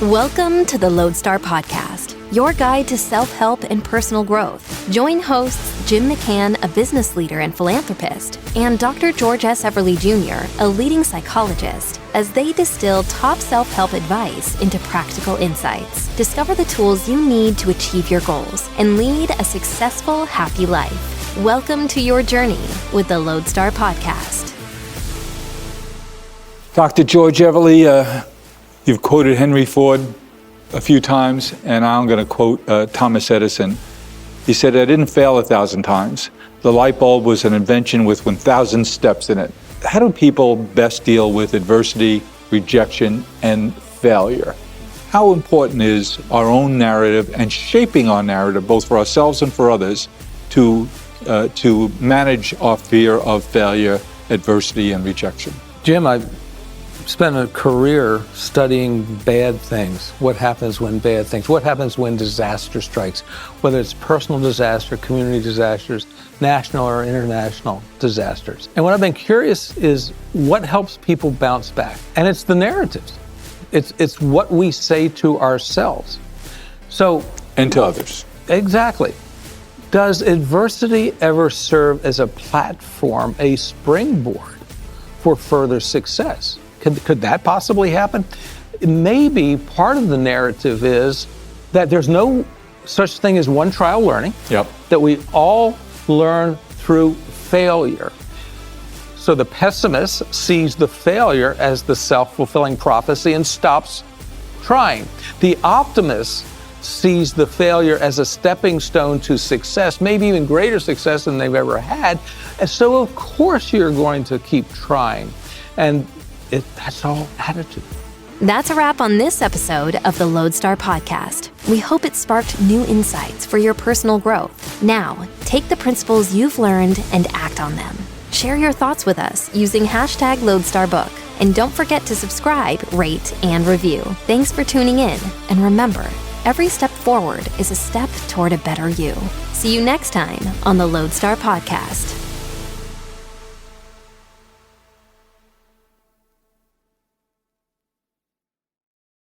Welcome to the Lodestar Podcast, your guide to self-help and personal growth. Join hosts Jim McCann, a business leader and philanthropist, and Dr. George S. Everly Jr., a leading psychologist, as they distill top self-help advice into practical insights. Discover the tools you need to achieve your goals and lead a successful, happy life. Welcome to your journey with the Lodestar Podcast. Dr. George Everly, you've quoted Henry Ford a few times, and I'm going to quote Thomas Edison. He said, "I didn't fail 1,000 times. The light bulb was an invention with 1,000 steps in it." How do people best deal with adversity, rejection, and failure? How important is our own narrative and shaping our narrative, both for ourselves and for others, to manage our fear of failure, adversity, and rejection? Jim, I've spent a career studying bad things. What happens when disaster strikes, whether it's personal disaster, community disasters, national or international disasters. And what I've been curious is what helps people bounce back. And it's the narratives. It's what we say to ourselves. And to others. Exactly. Does adversity ever serve as a platform, a springboard for further success? Could that possibly happen? Maybe part of the narrative is that there's no such thing as one trial learning, that we all learn through failure. So the pessimist sees the failure as the self-fulfilling prophecy and stops trying. The optimist sees the failure as a stepping stone to success, maybe even greater success than they've ever had. And so of course you're going to keep trying. And that's all attitude. That's a wrap on this episode of the Lodestar Podcast. We hope it sparked new insights for your personal growth. Now, take the principles you've learned and act on them. Share your thoughts with us using #LodestarBook. And don't forget to subscribe, rate, and review. Thanks for tuning in. And remember, every step forward is a step toward a better you. See you next time on the Lodestar Podcast.